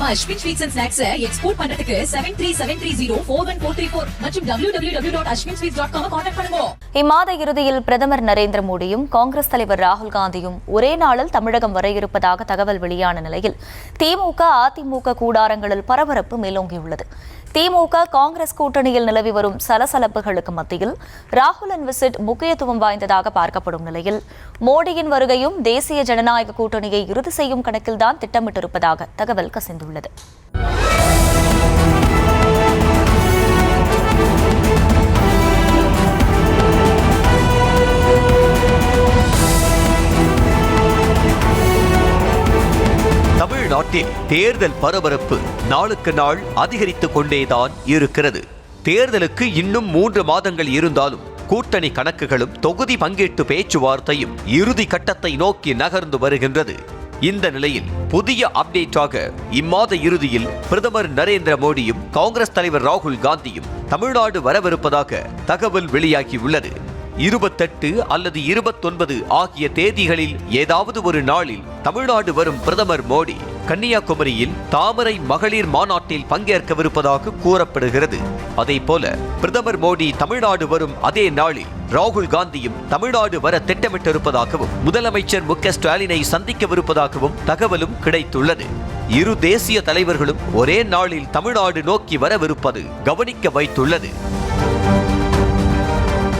நம்ம Ashwin sweets and snacks export பண்றதுக்கு 7373041434 மற்றும் www.ashwinsweets.com கான்டாக்ட் பண்ணுங்க. இம்மாத இறுதியில் பிரதமர் நரேந்திர மோடியும் காங்கிரஸ் தலைவர் ராகுல் காந்தியும் ஒரே நாளில் தமிழகம் வர இருப்பதாக தகவல் வெளியான நிலையில் திமுக அதிமுக கூடாரங்களில் பரபரப்பு மேலோங்கியுள்ளது. திமுக காங்கிரஸ் கூட்டணியில் நிலவி வரும் சலசலப்புகளுக்கு மத்தியில் ராகுலின் விசிட் முக்கியத்துவம் வாய்ந்ததாக பார்க்கப்படும் நிலையில் மோடியின் வருகையும் தேசிய ஜனநாயக கூட்டணியை இறுதி செய்யும் கணக்கில்தான் திட்டமிட்டிருப்பதாக தகவல் கசிந்துள்ளது. தமிழ்நாட்டில் தேர்தல் பரபரப்பு நாளுக்கு நாள் அதிகரித்துக் கொண்டேதான் இருக்கிறது. தேர்தலுக்கு இன்னும் 3 மாதங்கள் இருந்தாலும் கூட்டணி கணக்குகளும் தொகுதி பங்கீட்டு பேச்சுவார்த்தையும் இறுதி கட்டத்தை நோக்கி நகர்ந்து வருகின்றது. இந்த நிலையில் புதிய அப்டேட்டாக இம்மாத இறுதியில் பிரதமர் நரேந்திர மோடியும் காங்கிரஸ் தலைவர் ராகுல் காந்தியும் தமிழ்நாடு வரவிருப்பதாக தகவல் வெளியாகியுள்ளது. 28 அல்லது 29 ஆகிய தேதிகளில் ஏதாவது ஒரு நாளில் தமிழ்நாடு வரும் பிரதமர் மோடி கன்னியாகுமரியில் தாமரை மகளிர் மாநாட்டில் பங்கேற்கவிருப்பதாக கூறப்படுகிறது. அதேபோல பிரதமர் மோடி தமிழ்நாடு வரும் அதே நாளில் ராகுல் காந்தியும் தமிழ்நாடு வர திட்டமிட்டிருப்பதாகவும் முதலமைச்சர் மு.க. ஸ்டாலினை சந்திக்கவிருப்பதாகவும் தகவலும் கிடைத்துள்ளது. இரு தேசிய தலைவர்களும் ஒரே நாளில் தமிழ்நாடு நோக்கி வரவிருப்பது கவனிக்க வைத்துள்ளது.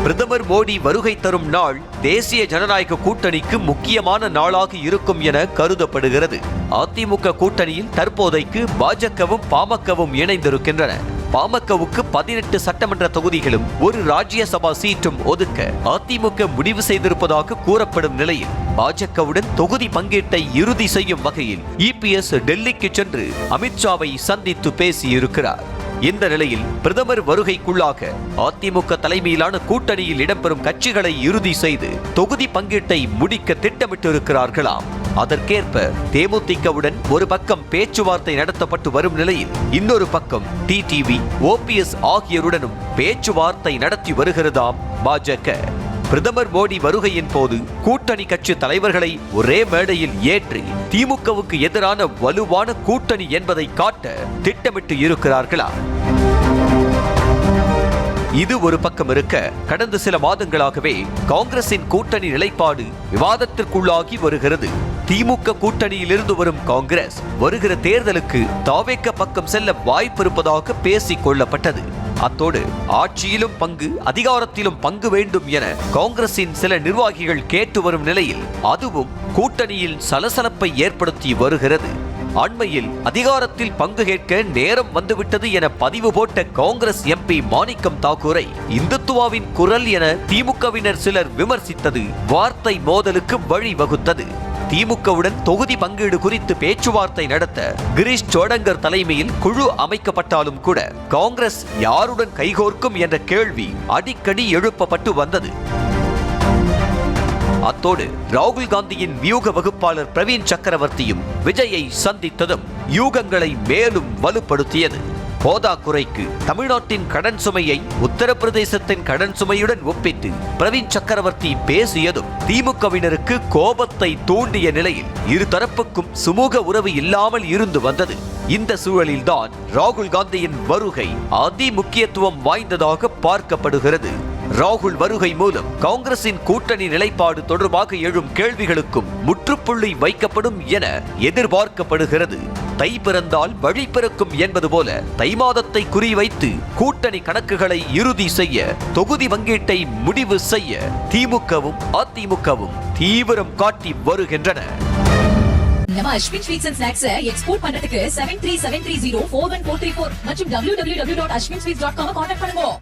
பிரதமர் மோடி வருகை தரும் நாள் தேசிய ஜனநாயக கூட்டணிக்கு முக்கியமான நாளாக இருக்கும் என கருதப்படுகிறது. அதிமுக கூட்டணியில் தற்போதைக்கு பாஜகவும் பாமகவும் இணைந்திருக்கின்றன. பாமகவுக்கு 18 சட்டமன்ற தொகுதிகளும் ஒரு ராஜ்யசபா சீட்டும் ஒதுக்க அதிமுக முடிவு செய்திருப்பதாக கூறப்படும் நிலையில் பாஜகவுடன் தொகுதி பங்கீட்டை இறுதி செய்யும் வகையில் இபிஎஸ் டெல்லிக்கு சென்று அமித்ஷாவை சந்தித்து பேசியிருக்கிறார். இந்த நிலையில் பிரதமர் வருகைக்குள்ளாக அதிமுக தலைமையிலான கூட்டணியில் இடம்பெறும் கட்சிகளை இறுதி செய்து தொகுதி பங்கீட்டை முடிக்க திட்டமிட்டிருக்கிறார்களாம். அதற்கேற்ப தேமுதிகவுடன் ஒரு பக்கம் பேச்சுவார்த்தை நடத்தப்பட்டு வரும் நிலையில் இன்னொரு பக்கம் டிடிவி, ஓபிஎஸ் ஆகியோருடனும் பேச்சுவார்த்தை நடத்தி வருகிறதாம் பாஜக. பிரதமர் மோடி வருகையின் போது கூட்டணி கட்சி தலைவர்களை ஒரே மேடையில் ஏற்றி திமுகவுக்கு எதிரான வலுவான கூட்டணி என்பதை காட்ட திட்டமிட்டு இருக்கிறார்களா? இது ஒரு பக்கம் இருக்க, கடந்த சில மாதங்களாகவே காங்கிரசின் கூட்டணி நிலைப்பாடு விவாதத்திற்குள்ளாகி வருகிறது. திமுக கூட்டணியிலிருந்து வரும் காங்கிரஸ் வருகிற தேர்தலுக்கு தாவேக பக்கம் செல்ல வாய்ப்பு இருப்பதாக பேசிக் கொள்ளப்பட்டது. அத்தோடு ஆட்சியிலும் பங்கு, அதிகாரத்திலும் பங்கு வேண்டும் என காங்கிரசின் சில நிர்வாகிகள் கேட்டு வரும் நிலையில் அதுவும் கூட்டணியில் சலசலப்பை ஏற்படுத்தி வருகிறது. அண்மையில் அதிகாரத்தில் பங்கு கேட்க நேரம் வந்துவிட்டது என பதிவு போட்ட காங்கிரஸ் எம்பி மாணிக்கம் தாக்கூரை இந்துத்துவாவின் குரல் என திமுகவினர் சிலர் விமர்சித்தது வார்த்தை மோதலுக்கு வழிவகுத்தது. திமுகவுடன் தொகுதி பங்கீடு குறித்து பேச்சுவார்த்தை நடத்த கிரீஷ் சோடங்கர் தலைமையில் குழு அமைக்கப்பட்டாலும் கூட காங்கிரஸ் யாருடன் கைகோர்க்கும் என்ற கேள்வி அடிக்கடி எழுப்பப்பட்டு வந்தது. அத்தோடு ராகுல் காந்தியின் வியூக வகுப்பாளர் பிரவீன் சக்கரவர்த்தியும் விஜயை சந்தித்ததும் யூகங்களை மேலும் வலுப்படுத்தியது. போதாக்குறைக்கு தமிழ்நாட்டின் கடன் சுமையை உத்தரப்பிரதேசத்தின் கடன் சுமையுடன் ஒப்பிட்டு பிரவீன் சக்கரவர்த்தி பேசியதும் திமுகவினருக்கு கோபத்தை தூண்டிய நிலையில் இருதரப்புக்கும் சுமூக உறவு இல்லாமல் இருந்து வந்தது. இந்த சூழலில்தான் ராகுல் காந்தியின் வருகை அதி முக்கியத்துவம் வாய்ந்ததாக பார்க்கப்படுகிறது. ராகுல் வருகை மூலம் காங்கிரசின் கூட்டணி நிலைப்பாடு தொடர்பாக எழும் கேள்விகளுக்கும் முற்றுப்புள்ளி வைக்கப்படும் என எதிர்பார்க்கப்படுகிறது. தை பிறந்தால் வழி பிறக்கும் என்பது போல தை மாதத்தை குறிவைத்து கூட்டணி கணக்குகளை இறுதி செய்ய, தொகுதி பங்கீட்டை முடிவு செய்ய திமுகவும் அதிமுகவும் தீவிரம் காட்டி வருகின்றன. நம்ம Ashwin sweets and snacks export பண்றதுக்கு 7373041434 மற்றும் www.ashwinsweets.com கான்டாக்ட் பண்ணுங்க.